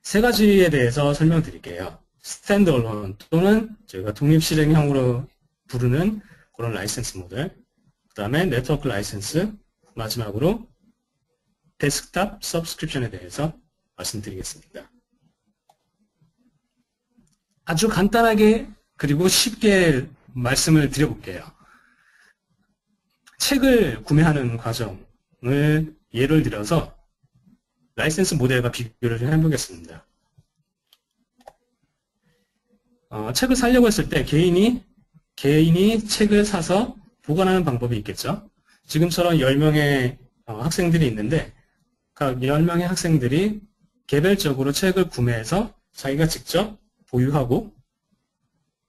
세 가지에 대해서 설명드릴게요. 스탠드얼론 또는 저희가 독립실행형으로 부르는 그런 라이센스 모델, 그 다음에 네트워크 라이센스, 마지막으로 데스크탑 서브스크립션에 대해서 말씀드리겠습니다. 아주 간단하게 그리고 쉽게 말씀을 드려볼게요. 책을 구매하는 과정을 예를 들어서 라이센스 모델과 비교를 좀 해보겠습니다. 책을 사려고 했을 때 개인이 책을 사서 보관하는 방법이 있겠죠. 지금처럼 10명의 학생들이 있는데 각 10명의 학생들이 개별적으로 책을 구매해서 자기가 직접 보유하고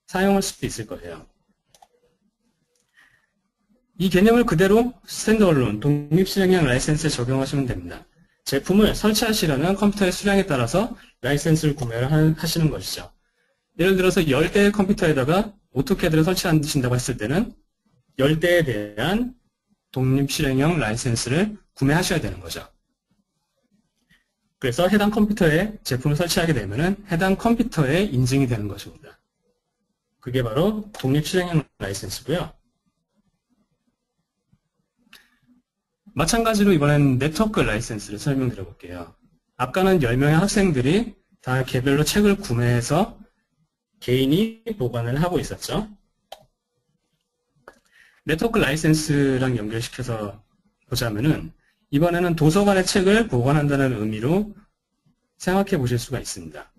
사용할 수도 있을 거예요. 이 개념을 그대로 스탠드얼론, 독립실행형 라이센스에 적용하시면 됩니다. 제품을 설치하시려는 컴퓨터의 수량에 따라서 라이센스를 구매를 하시는 것이죠. 예를 들어서 10대의 컴퓨터에다가 오토캐드를 설치하신다고 했을 때는 10대에 대한 독립실행형 라이센스를 구매하셔야 되는 거죠. 그래서 해당 컴퓨터에 제품을 설치하게 되면은 해당 컴퓨터에 인증이 되는 것입니다. 그게 바로 독립실행형 라이센스고요. 마찬가지로 이번엔 네트워크 라이센스를 설명드려 볼게요. 아까는 10명의 학생들이 다 개별로 책을 구매해서 개인이 보관을 하고 있었죠. 네트워크 라이센스랑 연결시켜서 보자면은 이번에는 도서관의 책을 보관한다는 의미로 생각해 보실 수가 있습니다.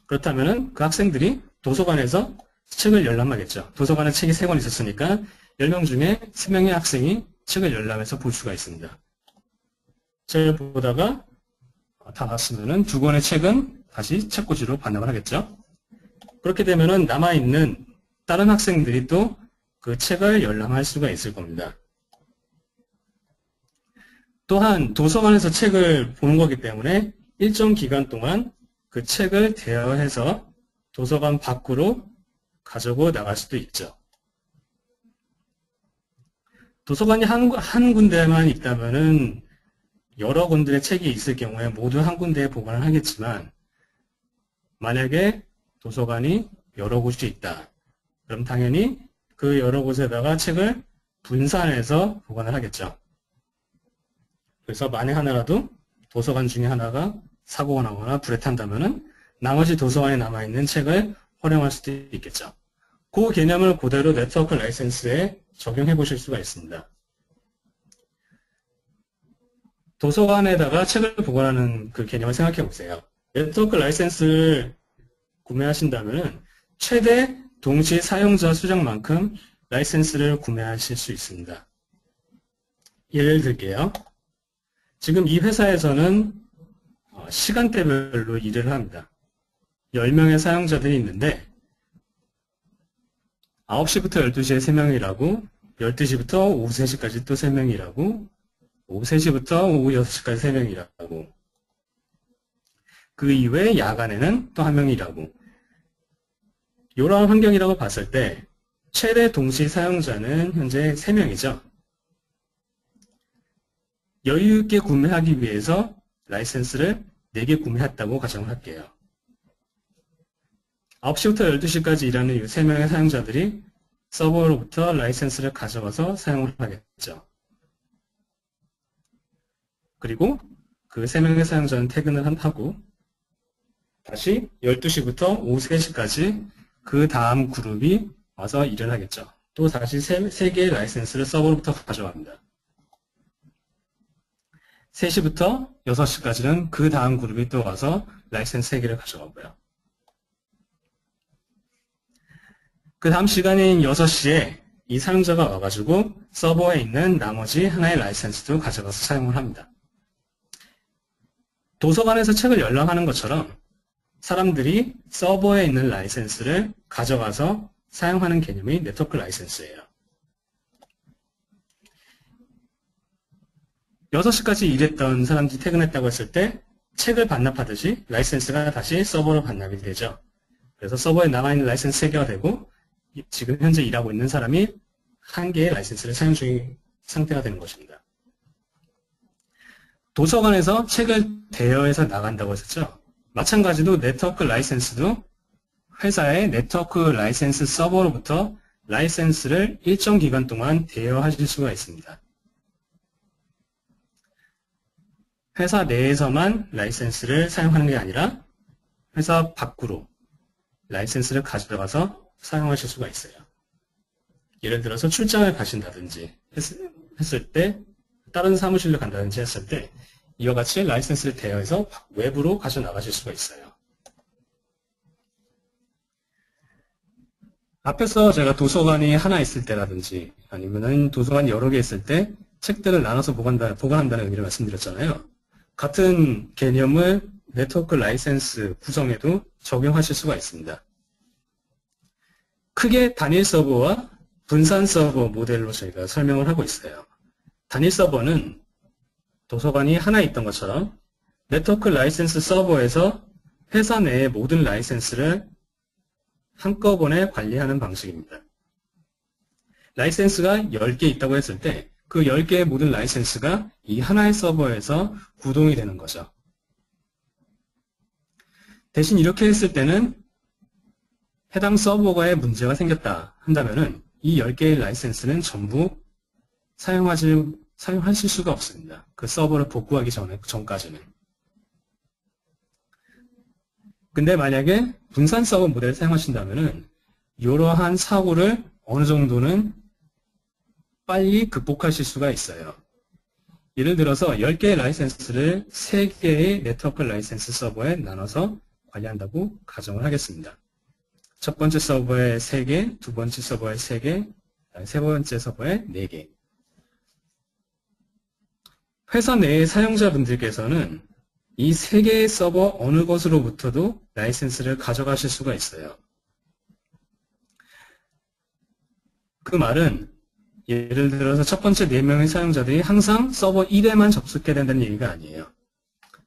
그렇다면은 그 학생들이 도서관에서 책을 열람하겠죠. 도서관에 책이 3권 있었으니까 10명 중에 3명의 학생이 책을 열람해서 볼 수가 있습니다. 책을 보다가 다 봤으면은 2권의 책은 다시 책꽂이로 반납을 하겠죠. 그렇게 되면은 남아있는 다른 학생들이 또 그 책을 열람할 수가 있을 겁니다. 또한 도서관에서 책을 보는 거기 때문에 일정 기간 동안 그 책을 대여해서 도서관 밖으로 가지고 나갈 수도 있죠. 도서관이 한 군데만 있다면은 여러 군데의 책이 있을 경우에 모두 한 군데에 보관을 하겠지만 만약에 도서관이 여러 곳이 있다. 그럼 당연히 그 여러 곳에다가 책을 분산해서 보관을 하겠죠. 그래서 만에 하나라도 도서관 중에 하나가 사고가 나거나 불에 탄다면은 나머지 도서관에 남아있는 책을 활용할 수도 있겠죠. 그 개념을 그대로 네트워크 라이센스에 적용해 보실 수가 있습니다. 도서관에다가 책을 보관하는 그 개념을 생각해 보세요. 네트워크 라이센스를 구매하신다면 최대 동시 사용자 수량만큼 라이센스를 구매하실 수 있습니다. 예를 들게요. 지금 이 회사에서는 시간대별로 일을 합니다. 10명의 사용자들이 있는데 9시부터 12시에 3명이 일하고 12시부터 오후 3시까지 또 3명이 일하고 오후 3시부터 오후 6시까지 3명이 일하고 그 이후에 야간에는 또 1명이 일하고 이러한 환경이라고 봤을 때 최대 동시 사용자는 현재 3명이죠. 여유 있게 구매하기 위해서 라이센스를 4개 구매했다고 가정을 할게요. 9시부터 12시까지 일하는 이 3명의 사용자들이 서버로부터 라이센스를 가져와서 사용을 하겠죠. 그리고 그 3명의 사용자는 퇴근을 하고 다시 12시부터 오후 3시까지 그 다음 그룹이 와서 일을 하겠죠. 또 다시 3개의 라이센스를 서버로부터 가져갑니다. 3시부터 6시까지는 그 다음 그룹이 또 와서 라이센스 3개를 가져가고요. 그 다음 시간인 6시에 이 사용자가 와가지고 서버에 있는 나머지 하나의 라이센스도 가져가서 사용을 합니다. 도서관에서 책을 열람하는 것처럼 사람들이 서버에 있는 라이센스를 가져가서 사용하는 개념이 네트워크 라이센스예요. 6시까지 일했던 사람들이 퇴근했다고 했을 때 책을 반납하듯이 라이센스가 다시 서버로 반납이 되죠. 그래서 서버에 남아있는 라이센스 3개가 되고 지금 현재 일하고 있는 사람이 1개의 라이센스를 사용 중인 상태가 되는 것입니다. 도서관에서 책을 대여해서 나간다고 했었죠. 마찬가지로 네트워크 라이센스도 회사의 네트워크 라이센스 서버로부터 라이센스를 일정 기간 동안 대여하실 수가 있습니다. 회사 내에서만 라이센스를 사용하는 게 아니라 회사 밖으로 라이센스를 가져가서 사용하실 수가 있어요. 예를 들어서 출장을 가신다든지 했을 때, 다른 사무실로 간다든지 했을 때 이와 같이 라이센스를 대여해서 외부로 가져 나가실 수가 있어요. 앞에서 제가 도서관이 하나 있을 때라든지 아니면 도서관이 여러 개 있을 때 책들을 나눠서 보관한다는 의미를 말씀드렸잖아요. 같은 개념을 네트워크 라이센스 구성에도 적용하실 수가 있습니다. 크게 단일 서버와 분산 서버 모델로 저희가 설명을 하고 있어요. 단일 서버는 도서관이 하나 있던 것처럼 네트워크 라이센스 서버에서 회사 내의 모든 라이센스를 한꺼번에 관리하는 방식입니다. 라이센스가 10개 있다고 했을 때 그 10개의 모든 라이센스가 이 하나의 서버에서 구동이 되는 거죠. 대신 이렇게 했을 때는 해당 서버에 문제가 생겼다 한다면은 이 10개의 라이센스는 전부 사용하실 수가 없습니다. 그 서버를 복구하기 전까지는. 근데 만약에 분산 서버 모델을 사용하신다면은 이러한 사고를 어느 정도는 빨리 극복하실 수가 있어요. 예를 들어서 10개의 라이센스를 3개의 네트워크 라이센스 서버에 나눠서 관리한다고 가정을 하겠습니다. 첫 번째 서버에 3개, 두 번째 서버에 3개, 세 번째 서버에 4개. 회사 내의 사용자분들께서는 이 3개의 서버 어느 것으로부터도 라이센스를 가져가실 수가 있어요. 그 말은 예를 들어서 첫 번째 4명의 사용자들이 항상 서버 1에만 접속해야 된다는 얘기가 아니에요.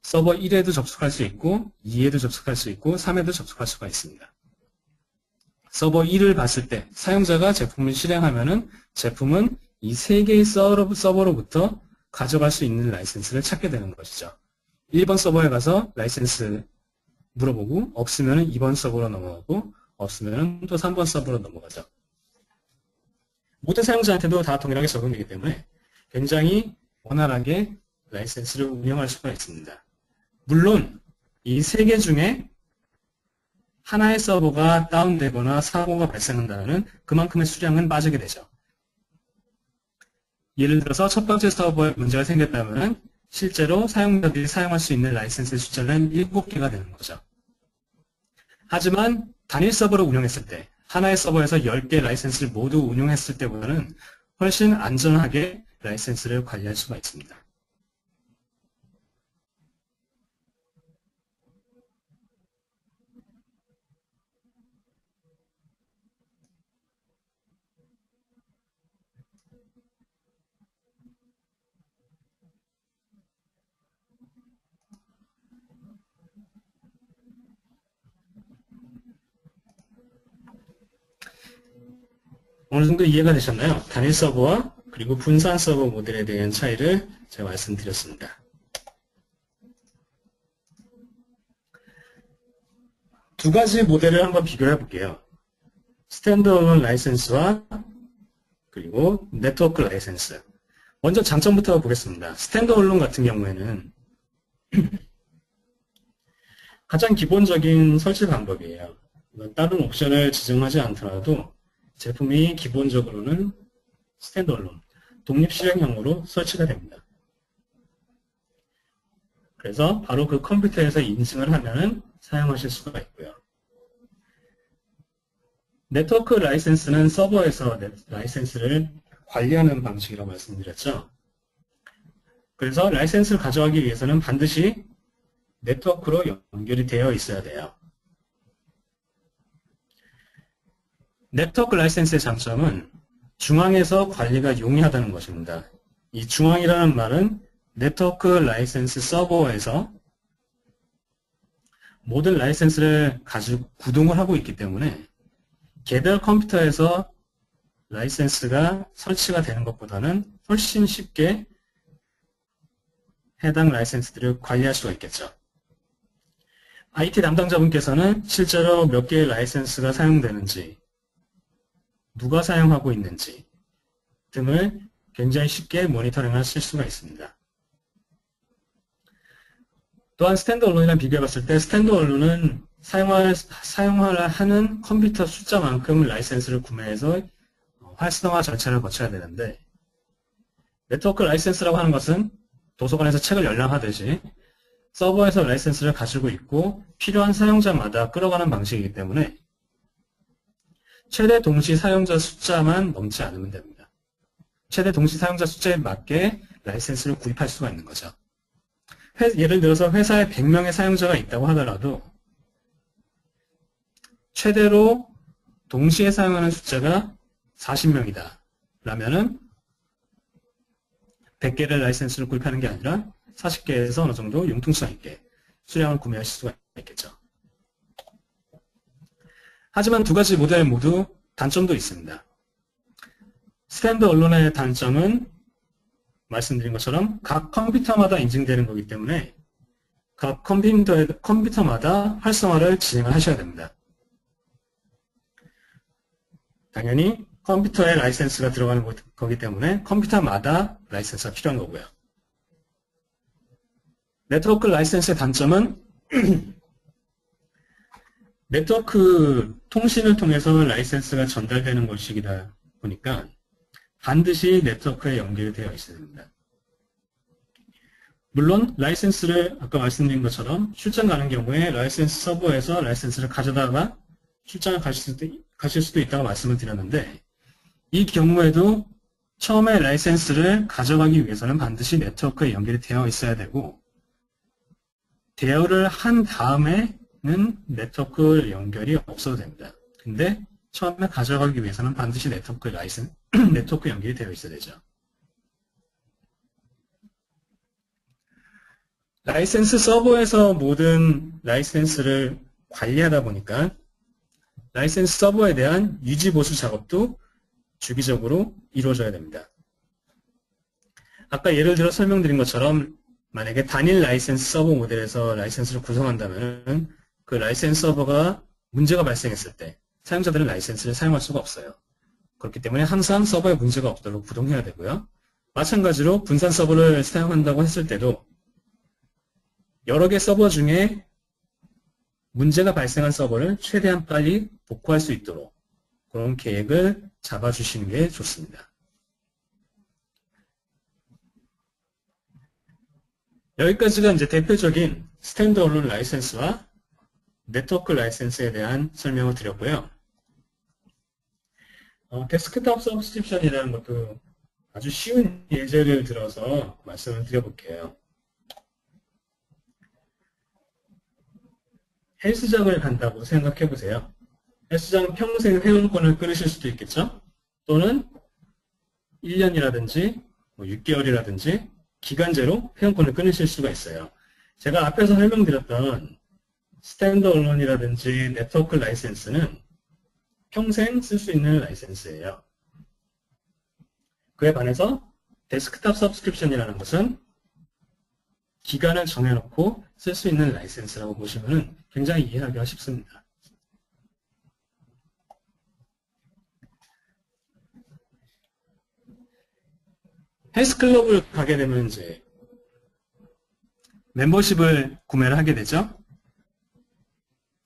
서버 1에도 접속할 수 있고 2에도 접속할 수 있고 3에도 접속할 수가 있습니다. 서버 1을 봤을 때 사용자가 제품을 실행하면은 제품은 이 3개의 서버로부터 가져갈 수 있는 라이센스를 찾게 되는 것이죠. 1번 서버에 가서 라이센스 물어보고 없으면 2번 서버로 넘어가고 없으면 또 3번 서버로 넘어가죠. 모든 사용자한테도 다 동일하게 적용되기 때문에 굉장히 원활하게 라이센스를 운영할 수가 있습니다. 물론 이 3개 중에 하나의 서버가 다운되거나 사고가 발생한다면 그만큼의 수량은 빠지게 되죠. 예를 들어서 첫 번째 서버에 문제가 생겼다면 실제로 사용자들이 사용할 수 있는 라이센스의 숫자는 7개가 되는 거죠. 하지만 단일 서버를 운영했을 때 하나의 서버에서 10개 라이센스를 모두 운용했을 때보다는 훨씬 안전하게 라이센스를 관리할 수가 있습니다. 어느 정도 이해가 되셨나요? 단일 서버와 그리고 분산 서버 모델에 대한 차이를 제가 말씀드렸습니다. 두 가지 모델을 한번 비교해 볼게요. 스탠드얼론 라이센스와 그리고 네트워크 라이센스. 먼저 장점부터 보겠습니다. 스탠드얼론 같은 경우에는 가장 기본적인 설치 방법이에요. 다른 옵션을 지정하지 않더라도 제품이 기본적으로는 스탠드얼론, 독립 실행형으로 설치가 됩니다. 그래서 바로 그 컴퓨터에서 인증을 하면 사용하실 수가 있고요. 네트워크 라이센스는 서버에서 라이센스를 관리하는 방식이라고 말씀드렸죠. 그래서 라이센스를 가져가기 위해서는 반드시 네트워크로 연결이 되어 있어야 돼요. 네트워크 라이센스의 장점은 중앙에서 관리가 용이하다는 것입니다. 이 중앙이라는 말은 네트워크 라이센스 서버에서 모든 라이센스를 가지고 구동을 하고 있기 때문에 개별 컴퓨터에서 라이센스가 설치가 되는 것보다는 훨씬 쉽게 해당 라이센스들을 관리할 수가 있겠죠. IT 담당자분께서는 실제로 몇 개의 라이센스가 사용되는지, 누가 사용하고 있는지 등을 굉장히 쉽게 모니터링 하실 수가 있습니다. 또한 스탠드얼론이랑 비교해 봤을 때 스탠드얼론은 사용을 하는 컴퓨터 숫자만큼 라이센스를 구매해서 활성화 절차를 거쳐야 되는데, 네트워크 라이센스라고 하는 것은 도서관에서 책을 열람하듯이 서버에서 라이센스를 가지고 있고 필요한 사용자마다 끌어가는 방식이기 때문에 최대 동시 사용자 숫자만 넘지 않으면 됩니다. 최대 동시 사용자 숫자에 맞게 라이센스를 구입할 수가 있는 거죠. 예를 들어서 회사에 100명의 사용자가 있다고 하더라도 최대로 동시에 사용하는 숫자가 40명이다 라면은 100개의 라이센스를 구입하는 게 아니라 40개에서 어느 정도 융통성 있게 수량을 구매하실 수가 있겠죠. 하지만 두 가지 모델 모두 단점도 있습니다. 스탠드 언론의 단점은 말씀드린 것처럼 각 컴퓨터마다 인증되는 거기 때문에 각 컴퓨터마다 활성화를 진행을 하셔야 됩니다. 당연히 컴퓨터에 라이센스가 들어가는 거기 때문에 컴퓨터마다 라이센스가 필요한 거고요. 네트워크 라이센스의 단점은 네트워크 통신을 통해서 라이센스가 전달되는 것이다 보니까 반드시 네트워크에 연결이 되어 있어야 됩니다. 물론 라이센스를 아까 말씀드린 것처럼 출장 가는 경우에 라이센스 서버에서 라이센스를 가져다가 출장을 가실 수도 있다고 말씀을 드렸는데, 이 경우에도 처음에 라이센스를 가져가기 위해서는 반드시 네트워크에 연결이 되어 있어야 되고, 대여를 한 다음에는 네트워크 연결이 없어도 됩니다. 근데 처음에 가져가기 위해서는 반드시 네트워크 연결이 되어 있어야 되죠. 라이센스 서버에서 모든 라이센스를 관리하다 보니까 라이센스 서버에 대한 유지 보수 작업도 주기적으로 이루어져야 됩니다. 아까 예를 들어 설명드린 것처럼 만약에 단일 라이센스 서버 모델에서 라이센스를 구성한다면 그 라이센스 서버가 문제가 발생했을 때 사용자들은 라이센스를 사용할 수가 없어요. 그렇기 때문에 항상 서버에 문제가 없도록 구동해야 되고요. 마찬가지로 분산 서버를 사용한다고 했을 때도 여러 개 서버 중에 문제가 발생한 서버를 최대한 빨리 복구할 수 있도록 그런 계획을 잡아주시는 게 좋습니다. 여기까지가 이제 대표적인 스탠드얼론 라이센스와 네트워크 라이센스에 대한 설명을 드렸고요. 데스크톱 서브스크립션이라는 것도 아주 쉬운 예제를 들어서 말씀을 드려볼게요. 헬스장을 간다고 생각해 보세요. 헬스장 평생 회원권을 끊으실 수도 있겠죠? 또는 1년이라든지 6개월이라든지 기간제로 회원권을 끊으실 수가 있어요. 제가 앞에서 설명드렸던 스탠드얼론이라든지 네트워크 라이센스는 평생 쓸 수 있는 라이센스예요. 그에 반해서 데스크톱 서브스크립션이라는 것은 기간을 정해놓고 쓸 수 있는 라이센스라고 보시면 굉장히 이해하기가 쉽습니다. 헬스클럽을 가게 되면 이제 멤버십을 구매를 하게 되죠.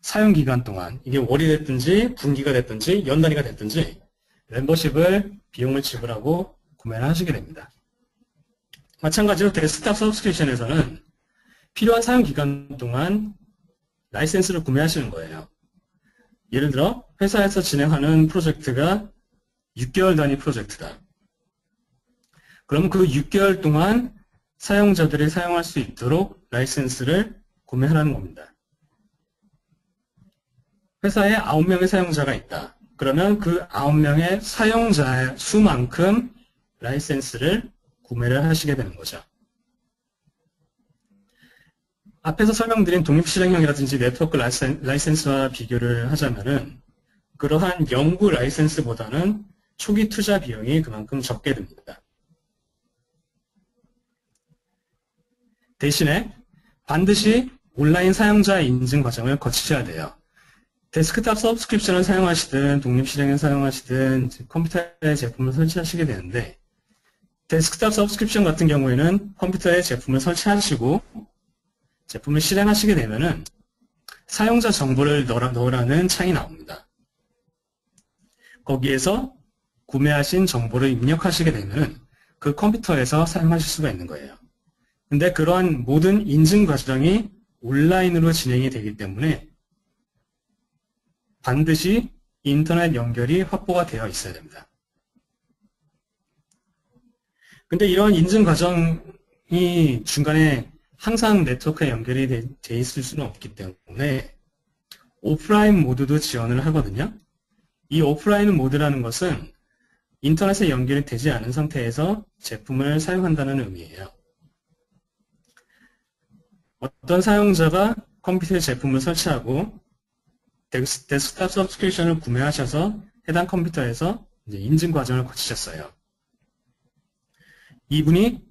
사용 기간 동안 이게 월이 됐든지 분기가 됐든지 연 단위가 됐든지 멤버십을 비용을 지불하고 구매를 하시게 됩니다. 마찬가지로 데스크톱 서브스크립션에서는 필요한 사용 기간 동안 라이센스를 구매하시는 거예요. 예를 들어 회사에서 진행하는 프로젝트가 6개월 단위 프로젝트다. 그럼 그 6개월 동안 사용자들이 사용할 수 있도록 라이센스를 구매하라는 겁니다. 회사에 9명의 사용자가 있다. 그러면 그 9명의 사용자 수만큼 라이센스를 구매를 하시게 되는 거죠. 앞에서 설명드린 독립실행형이라든지 네트워크 라이센스와 비교를 하자면은 그러한 연구 라이센스보다는 초기 투자 비용이 그만큼 적게 듭니다. 대신에 반드시 온라인 사용자 인증 과정을 거치셔야 돼요. 데스크탑 서브스크립션을 사용하시든 독립실행을 사용하시든 컴퓨터에 제품을 설치하시게 되는데, 데스크탑 서브스크립션 같은 경우에는 컴퓨터에 제품을 설치하시고 제품을 실행하시게 되면은 사용자 정보를 넣으라는 창이 나옵니다. 거기에서 구매하신 정보를 입력하시게 되면은 그 컴퓨터에서 사용하실 수가 있는 거예요. 근데 그러한 모든 인증 과정이 온라인으로 진행이 되기 때문에 반드시 인터넷 연결이 확보가 되어 있어야 됩니다. 근데 이런 인증 과정이 중간에 항상 네트워크에 연결이 돼 있을 수는 없기 때문에 오프라인 모드도 지원을 하거든요. 이 오프라인 모드라는 것은 인터넷에 연결이 되지 않은 상태에서 제품을 사용한다는 의미예요. 어떤 사용자가 컴퓨터에 제품을 설치하고 데스크탑 서브스크립션을 구매하셔서 해당 컴퓨터에서 이제 인증 과정을 거치셨어요. 이분이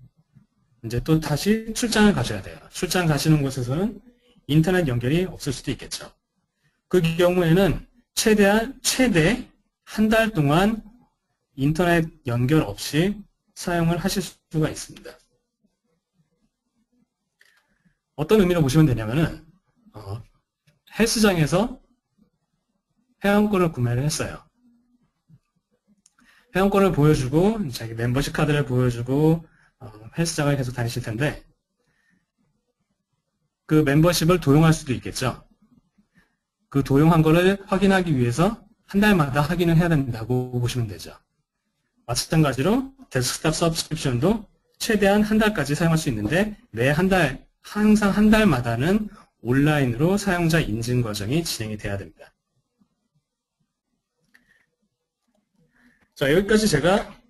이제 또 다시 출장을 가셔야 돼요. 출장 가시는 곳에서는 인터넷 연결이 없을 수도 있겠죠. 그 경우에는 최대 한 달 동안 인터넷 연결 없이 사용을 하실 수가 있습니다. 어떤 의미로 보시면 되냐면은 헬스장에서 회원권을 구매를 했어요. 회원권을 보여주고 자기 멤버십 카드를 보여주고 헬스장을 계속 다니실 텐데 그 멤버십을 도용할 수도 있겠죠. 그 도용한 거를 확인하기 위해서 한 달마다 확인을 해야 된다고 보시면 되죠. 마찬가지로 데스크탑 서브스크립션도 최대한 한 달까지 사용할 수 있는데 항상 한 달마다는 온라인으로 사용자 인증 과정이 진행이 돼야 됩니다. 자, 여기까지 제가